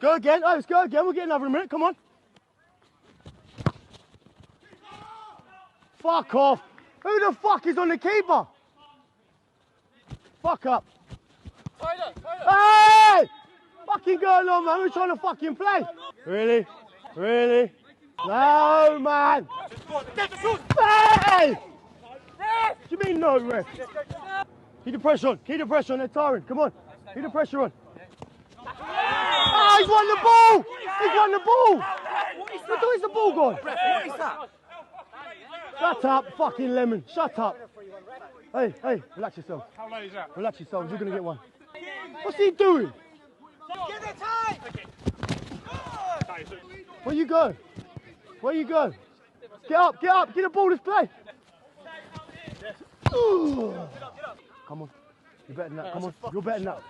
Go again. Oh, let's go again. We'll get another minute. Come on. Fuck off. Who the fuck is on the keeper? Fuck up. Hey! Fucking go along, man. We're trying to fucking play. Really? Really? No, man. Hey! What do you mean no, ref? Keep the pressure on. Keep the pressure on. They're tiring. Come on. Keep the pressure on. Ah, he's won the ball! He's won the ball! Where's the ball gone? What is that? Shut up, fucking Lemon. Shut up. Hey, hey, relax yourself. How late is that? Relax yourself. You're going to get one. What's he doing? Give it time! Where you go? Where you go? Get up, get the ball, let's play. Come on. You're better than that, come on. You're better than that.